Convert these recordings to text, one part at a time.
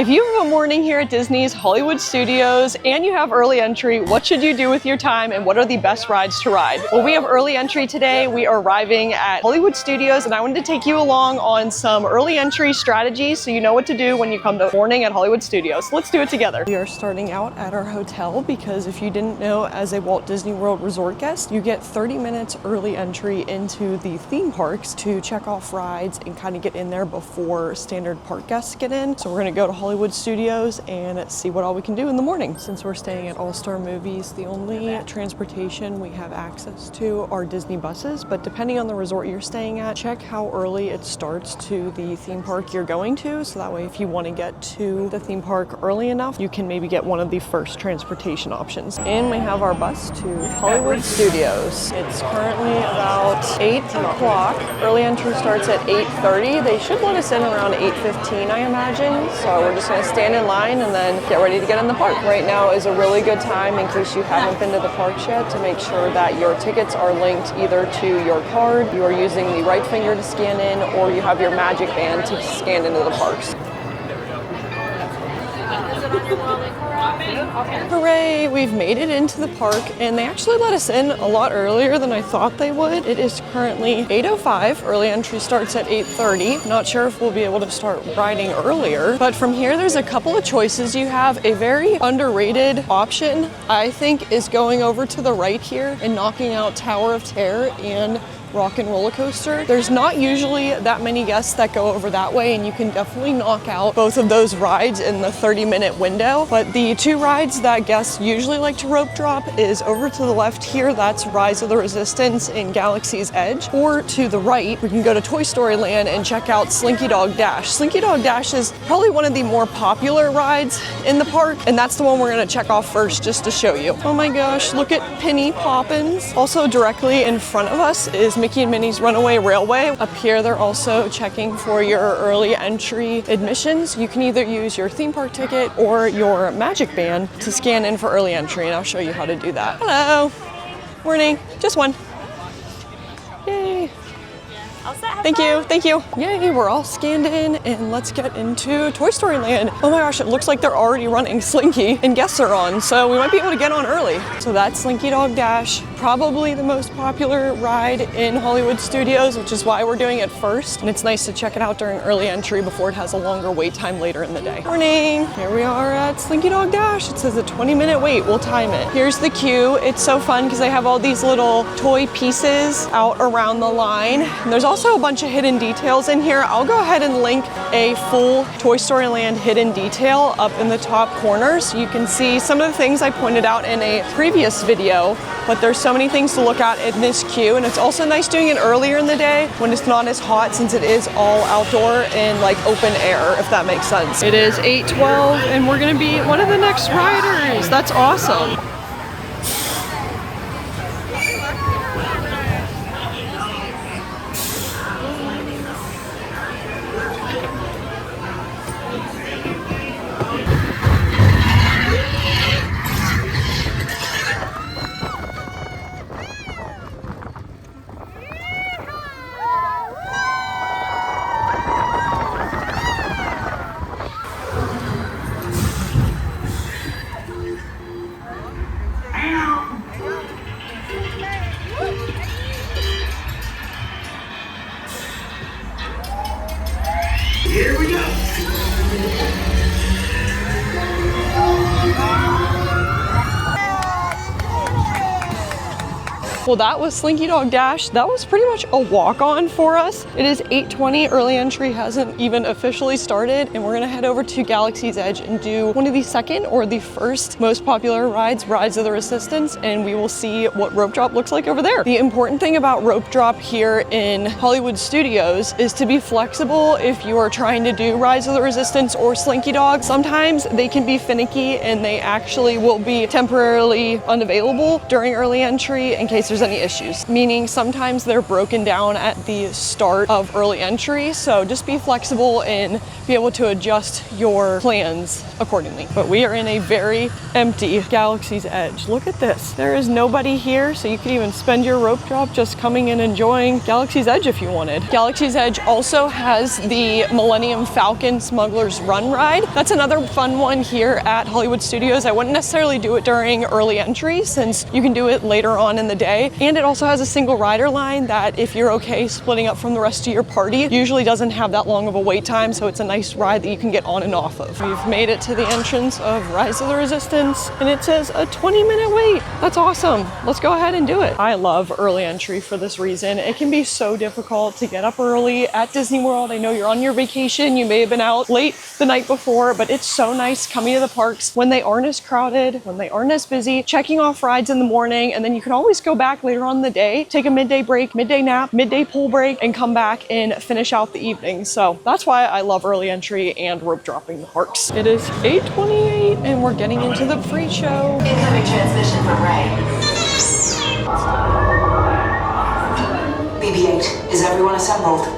If you have a morning here at Disney's Hollywood Studios and you have early entry, what should you do with your time and what are the best rides to ride? Well, we have early entry today. We are arriving at Hollywood Studios and I wanted to take you along on some early entry strategies so you know what to do when you come to morning at Hollywood Studios. Let's do it together. We are starting out at our hotel because if you didn't know, as a Walt Disney World Resort guest, you get 30 minutes early entry into the theme parks to check off rides and kind of get in there before standard park guests get in. So we're going to go to Hollywood Studios and see what all we can do in the morning. Since we're staying at All-Star Movies, the only transportation we have access to are Disney buses, but depending on the resort you're staying at, check how early it starts to the theme park you're going to, so that way if you want to get to the theme park early enough, you can maybe get one of the first transportation options. And we have our bus to Hollywood Studios. It's currently about 8 o'clock. Early entry starts at 8:30. They should let us in around 8:15, I imagine. So we're just gonna stand in line and then get ready to get in the park. Right now is a really good time, in case you haven't been to the parks yet, to make sure that your tickets are linked either to your card, you are using the right finger to scan in, or you have your magic band to scan into the parks. Hooray, we've made it into the park and they actually let us in a lot earlier than I thought they would. It is currently 8:05, early entry starts at 8:30. Not sure if we'll be able to start riding earlier, but from here there's a couple of choices. You have a very underrated option, I think, is going over to the right here and knocking out Tower of Terror and Rock and Roller Coaster. There's not usually that many guests that go over that way, and you can definitely knock out both of those rides in the 30-minute window. But the two rides that guests usually like to rope drop is over to the left here, that's Rise of the Resistance in Galaxy's Edge, or to the right, we can go to Toy Story Land and check out Slinky Dog Dash. Slinky Dog Dash is probably one of the more popular rides in the park, and that's the one we're gonna check off first just to show you. Oh my gosh, look at Penny Poppins. Also directly in front of us is Mickey and Minnie's Runaway Railway. Up here, they're also checking for your early entry admissions. You can either use your theme park ticket or your magic band to scan in for early entry, and I'll show you how to do that. Hello. Morning. Just one. Yay. Thank you, thank you. Yay, we're all scanned in and let's get into Toy Story Land. Oh my gosh, it looks like they're already running Slinky and guests are on, so we might be able to get on early. So that's Slinky Dog Dash, probably the most popular ride in Hollywood Studios, which is why we're doing it first. And it's nice to check it out during early entry before it has a longer wait time later in the day. Morning, here we are at Slinky Dog Dash. It says a 20-minute wait, we'll time it. Here's the queue. It's so fun because they have all these little toy pieces out around the line. And there's also a bunch of hidden details in here. I'll go ahead and link a full Toy Story Land hidden detail up in the top corner so you can see some of the things I pointed out in a previous video, but there's so many things to look at in this queue, and it's also nice doing it earlier in the day when it's not as hot, since it is all outdoor and like open air, if that makes sense. It is 8:12 and we're gonna be one of the next riders. That's awesome. Here we go. Well, that was Slinky Dog Dash. That was pretty much a walk-on for us. It is 8:20, early entry hasn't even officially started, and we're gonna head over to Galaxy's Edge and do one of the second or the first most popular rides, Rise of the Resistance, and we will see what rope drop looks like over there. The important thing about rope drop here in Hollywood Studios is to be flexible if you are trying to do Rise of the Resistance or Slinky Dog. Sometimes they can be finicky and they actually will be temporarily unavailable during early entry in case there's there's any issues. Meaning sometimes they're broken down at the start of early entry, so just be flexible and be able to adjust your plans accordingly. But we are in a very empty Galaxy's Edge. Look at this. There is nobody here, so you could even spend your rope drop just coming and enjoying Galaxy's Edge if you wanted. Galaxy's Edge also has the Millennium Falcon Smuggler's Run ride. That's another fun one here at Hollywood Studios. I wouldn't necessarily do it during early entry since you can do it later on in the day. And it also has a single rider line that, if you're okay splitting up from the rest of your party, usually doesn't have that long of a wait time, so it's a nice ride that you can get on and off of. We've made it to the entrance of Rise of the Resistance, and it says a 20-minute wait. That's awesome. Let's go ahead and do it. I love early entry for this reason. It can be so difficult to get up early at Disney World. I know you're on your vacation, you may have been out late the night before, but it's so nice coming to the parks when they aren't as crowded, when they aren't as busy, checking off rides in the morning, and then you can always go back later on in the day, take a midday break, midday nap, midday pool break, and come back and finish out the evening. So that's why I love early entry and rope dropping the parks. It is 8:28 and we're getting into the pre-show. Incoming transmission from Ray. BB-8, is everyone assembled?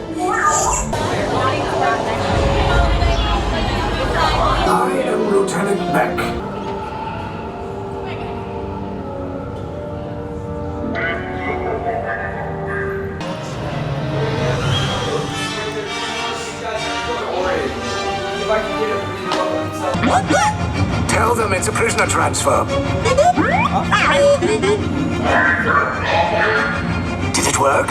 I am Lieutenant Beck. Tell them it's a prisoner transfer. Did it work?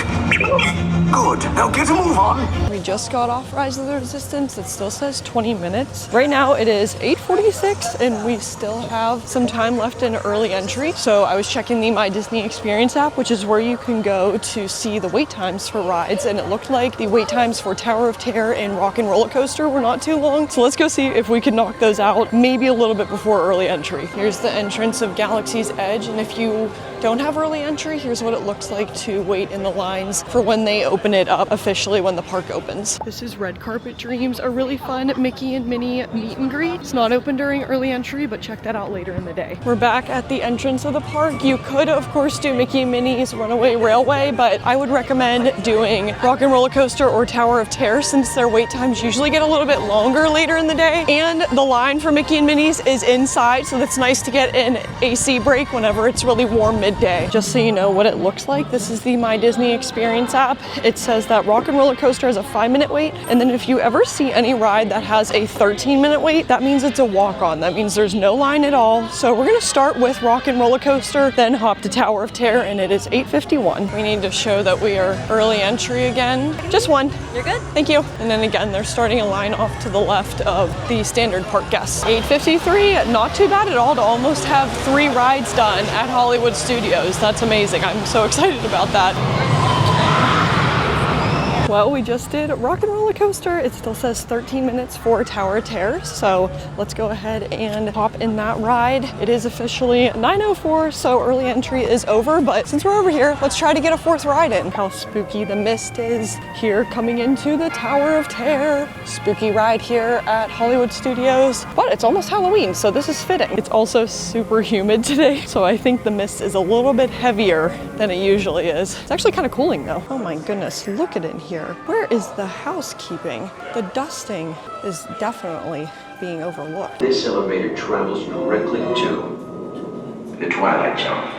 Good. Now get a move on. We just got off Rise of the Resistance. It still says 20 minutes. Right now it is 8:46 and we still have some time left in early entry. So I was checking the My Disney Experience app, which is where you can go to see the wait times for rides. And it looked like the wait times for Tower of Terror and Rock and Roller Coaster were not too long. So let's go see if we can knock those out maybe a little bit before early entry. Here's the entrance of Galaxy's Edge. And if you don't have early entry, here's what it looks like to wait in the lines for when they open it up officially when the park opens. This is Red Carpet Dreams, a really fun Mickey and Minnie meet and greet. It's not open during early entry, but check that out later in the day. We're back at the entrance of the park. You could, of course, do Mickey and Minnie's Runaway Railway, but I would recommend doing Rock and Roller Coaster or Tower of Terror since their wait times usually get a little bit longer later in the day. And the line for Mickey and Minnie's is inside, so that's nice to get an AC break whenever it's really warm midday. Just so you know what it looks like, this is the My Disney Experience app. It says that Rock and Roller Coaster has a 5-minute wait, and then if you ever see any ride that has a 13-minute wait, that means it's a walk-on. That means there's no line at all. So we're gonna start with Rock and Roller Coaster, then hop to Tower of Terror, and it is 8:51. We need to show that we are early entry again. Just one. You're good. Thank you. And then again, they're starting a line off to the left of the standard park guests. 8:53, not too bad at all to almost have 3 rides done at Hollywood Studios. That's amazing. I'm so excited about that. Well, we just did Rock and Roller Coaster. It still says 13 minutes for Tower of Terror, so let's go ahead and hop in that ride. It is officially 9:04, so early entry is over, but since we're over here, let's try to get a 4th ride in. How spooky the mist is here coming into the Tower of Terror. Spooky ride here at Hollywood Studios, but it's almost Halloween, so this is fitting. It's also super humid today, so I think the mist is a little bit heavier than it usually is. It's actually kind of cooling though. Oh my goodness, look at it here. Where is the housekeeping? The dusting is definitely being overlooked. This elevator travels directly to the Twilight Zone.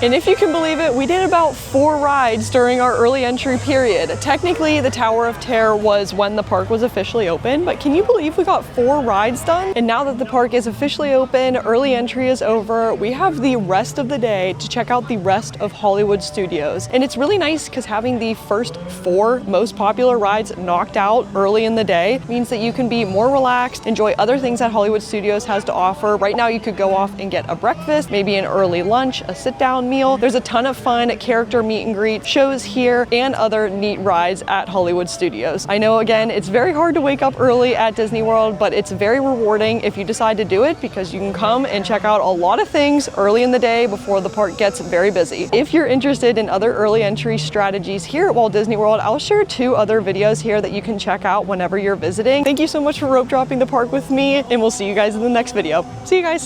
And if you can believe it, we did about 4 rides during our early entry period. Technically, the Tower of Terror was when the park was officially open, but can you believe we got 4 rides done? And now that the park is officially open, early entry is over, we have the rest of the day to check out the rest of Hollywood Studios. And it's really nice because having the first 4 most popular rides knocked out early in the day means that you can be more relaxed, enjoy other things that Hollywood Studios has to offer. Right now, you could go off and get a breakfast, maybe an early lunch, a sit-down meal, meal. There's a ton of fun character meet and greet shows here and other neat rides at Hollywood Studios. I know, again, it's very hard to wake up early at Disney World, but it's very rewarding if you decide to do it because you can come and check out a lot of things early in the day before the park gets very busy. If you're interested in other early entry strategies here at Walt Disney World, I'll share 2 other videos here that you can check out whenever you're visiting. Thank you so much for rope dropping the park with me, and we'll see you guys in the next video. See you guys.